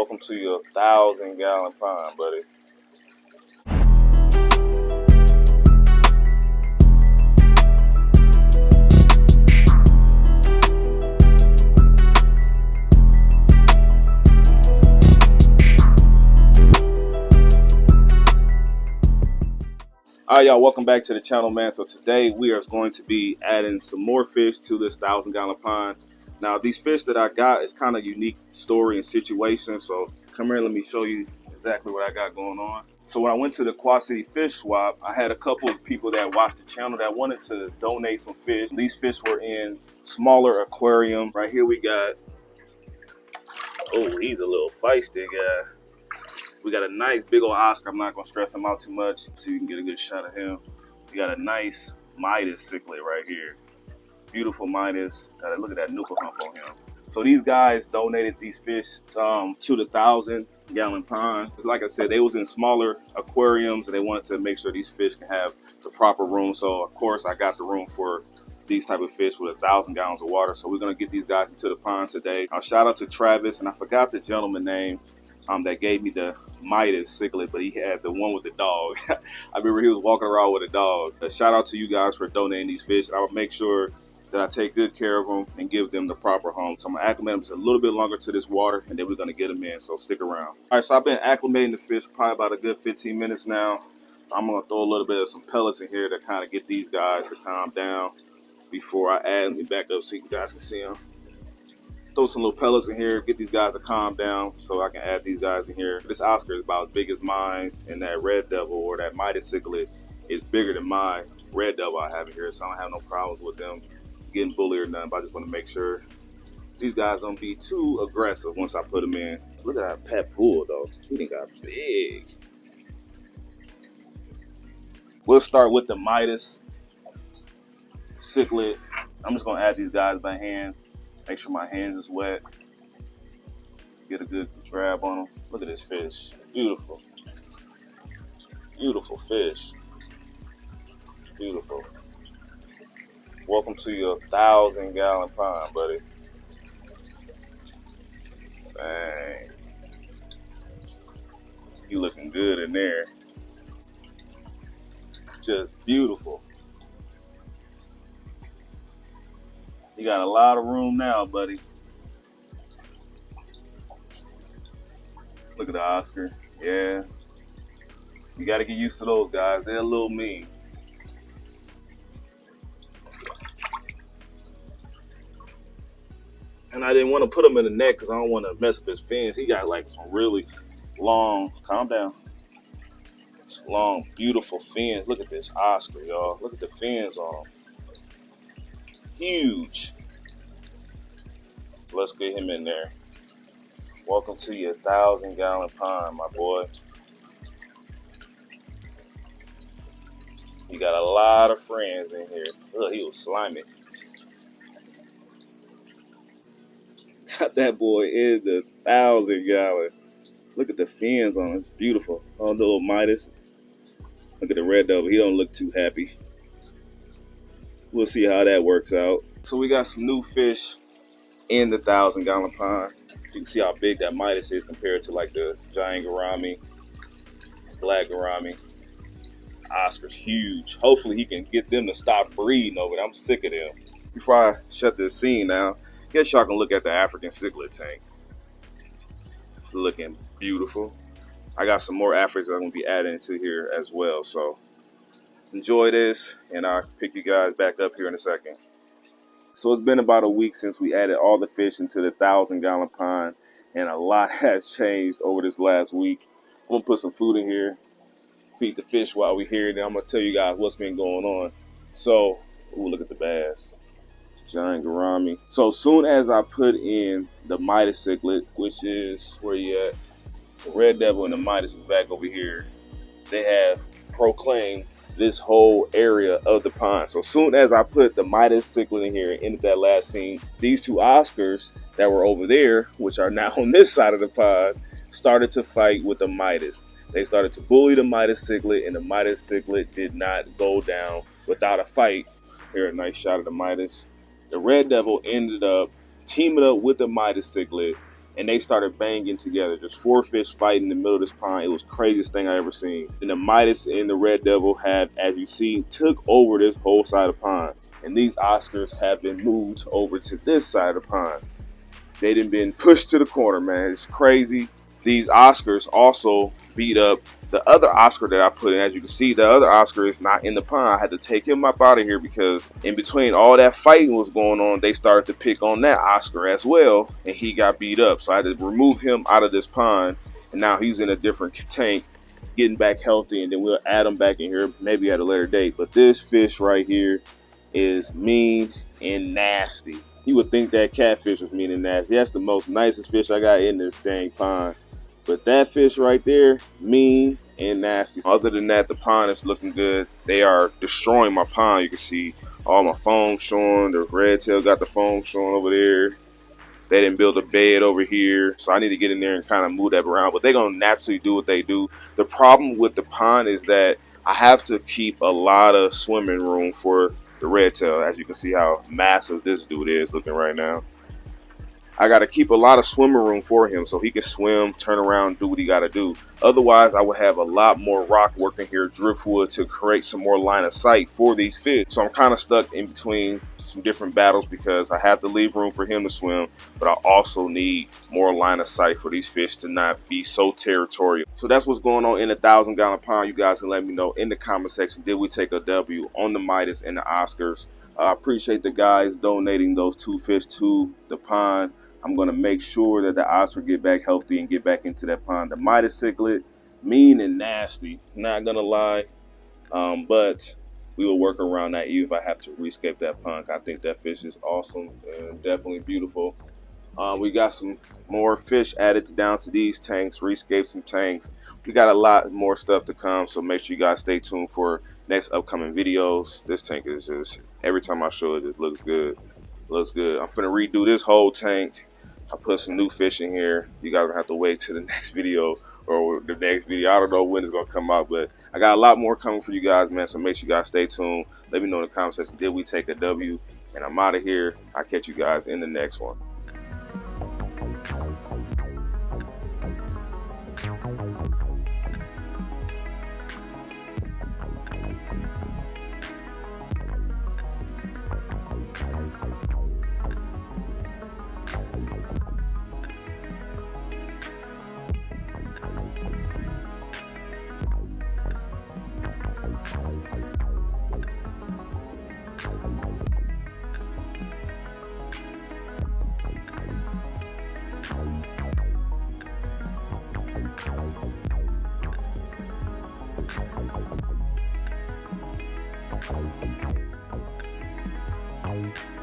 Welcome to your 1,000-gallon pond, buddy. All right, y'all, welcome back to the channel, man. So today we are going to be adding some more fish to this 1,000-gallon pond. Now, these fish that I got is kind of unique story and situation. So come here, let me show you exactly what I got going on. So when I went to the Quad City fish swap, I had a couple of people that watched the channel that wanted to donate some fish. These fish were in smaller aquarium. Right here we got, oh, he's a little feisty guy. We got a nice big old Oscar. I'm not gonna stress him out too much so you can get a good shot of him. We got a nice Midas cichlid right here. Beautiful Midas. Look at that nuka hump on him. So these guys donated these fish to the 1,000-gallon pond. Like I said, they was in smaller aquariums and they wanted to make sure these fish can have the proper room. So of course I got the room for these type of fish with 1,000 gallons of water. So we're gonna get these guys into the pond today. Shout out to Travis, and I forgot the gentleman name that gave me the Midas cichlid, but he had the one with the dog. I remember he was walking around with a dog. Shout out to you guys for donating these fish. I will make sure that I take good care of them and give them the proper home. So I'm gonna acclimate them just a little bit longer to this water, and then we're gonna get them in, so stick around. All right, so I've been acclimating the fish probably about a good 15 minutes now. I'm gonna throw a little bit of some pellets in here to kind of get these guys to calm down before I add them back up so you guys can see them. Throw some little pellets in here, get these guys to calm down so I can add these guys in here. This Oscar is about as big as mine, and that red devil or that Midas cichlid is bigger than my red devil I have in here, so I don't have no problems with them getting bullied or nothing, but I just want to make sure these guys don't be too aggressive once I put them in. Look at that pet pool though. He done got big. We'll start with the Midas cichlid. I'm just gonna add these guys by hand. Make sure my hands is wet. Get a good grab on them. Look at this fish. Beautiful. Beautiful fish. Beautiful. Welcome to your 1,000-gallon pond, buddy. Dang. You looking good in there. Just beautiful. You got a lot of room now, buddy. Look at the Oscar. Yeah. You got to get used to those guys. They're a little mean. And I didn't want to put him in the net because I don't want to mess up his fins. He got like some really long, calm down, some long, beautiful fins. Look at this Oscar, y'all. Look at the fins on him. Huge. Let's get him in there. Welcome to your 1,000-gallon pond, my boy. You got a lot of friends in here. Look, he was slimy. Got that boy in the 1,000-gallon. Look at the fins on him. It's beautiful. Oh, the little Midas. Look at the red devil. He don't look too happy. We'll see how that works out. So we got some new fish in the 1,000-gallon pond. You can see how big that Midas is compared to like the giant gourami, black gourami. Oscar's huge. Hopefully he can get them to stop breeding over there. I'm sick of them. Before I shut this scene now, guess y'all can look at the African cichlid tank. It's looking beautiful. I got some more Africans I'm gonna be adding to here as well. So enjoy this, and I'll pick you guys back up here in a second. So it's been about a week since we added all the fish into the 1,000-gallon pond, and a lot has changed over this last week. I'm gonna put some food in here, feed the fish while we're here, and then I'm gonna tell you guys what's been going on. So, ooh, look at the bass. Giant gourami. So soon as I put in the Midas cichlid, which is where you at, the red devil and the Midas is back over here, they have proclaimed this whole area of the pond. So soon as I put the Midas cichlid in here and ended that last scene, these two Oscars that were over there, which are now on this side of the pond, started to fight with the Midas. They started to bully the Midas cichlid, and the Midas cichlid did not go down without a fight. Here, a nice shot of the Midas. The red devil ended up teaming up with the Midas cichlid, and they started banging together. There's 4 fish fighting in the middle of this pond. It was the craziest thing I ever seen. And the Midas and the Red Devil had, as you see, took over this whole side of the pond. And these Oscars have been moved over to this side of the pond. They done been pushed to the corner, man. It's crazy. These Oscars also beat up the other Oscar that I put in. As you can see, the other Oscar is not in the pond. I had to take him up out of here because in between all that fighting was going on, they started to pick on that Oscar as well, and he got beat up. So I had to remove him out of this pond, and now he's in a different tank, getting back healthy, and then we'll add him back in here maybe at a later date. But this fish right here is mean and nasty. You would think that catfish was mean and nasty. That's the most nicest fish I got in this dang pond. But that fish right there, mean and nasty. Other than that, the pond is looking good. They are destroying my pond. You can see all my foam showing. The red tail got the foam showing over there. They didn't build a bed over here. So I need to get in there and kind of move that around. But they're going to naturally do what they do. The problem with the pond is that I have to keep a lot of swimming room for the red tail. As you can see how massive this dude is looking right now. I got to keep a lot of swimming room for him so he can swim, turn around, do what he got to do. Otherwise, I would have a lot more rock working here, driftwood, to create some more line of sight for these fish. So I'm kind of stuck in between some different battles because I have to leave room for him to swim, but I also need more line of sight for these fish to not be so territorial. So that's what's going on in the 1,000-gallon pond. You guys can let me know in the comment section, did we take a W on the Midas and the Oscars? I appreciate the guys donating those 2 fish to the pond. I'm going to make sure that the Oscar get back healthy and get back into that pond. The Midas cichlid, mean and nasty, not going to lie. But we will work around that even if I have to rescape that pond. I think that fish is awesome and definitely beautiful. We got some more fish added down to these tanks, rescape some tanks. We got a lot more stuff to come, so make sure you guys stay tuned for next upcoming videos. This tank is just, every time I show it, it looks good. Looks good. I'm finna redo this whole tank. I put some new fish in here. You guys are gonna have to wait to the next video or the next video. I don't know when it's gonna come out, but I got a lot more coming for you guys, man. So make sure you guys stay tuned. Let me know in the comment section, did we take a W? And I'm out of here. I'll catch you guys in the next one. Bye.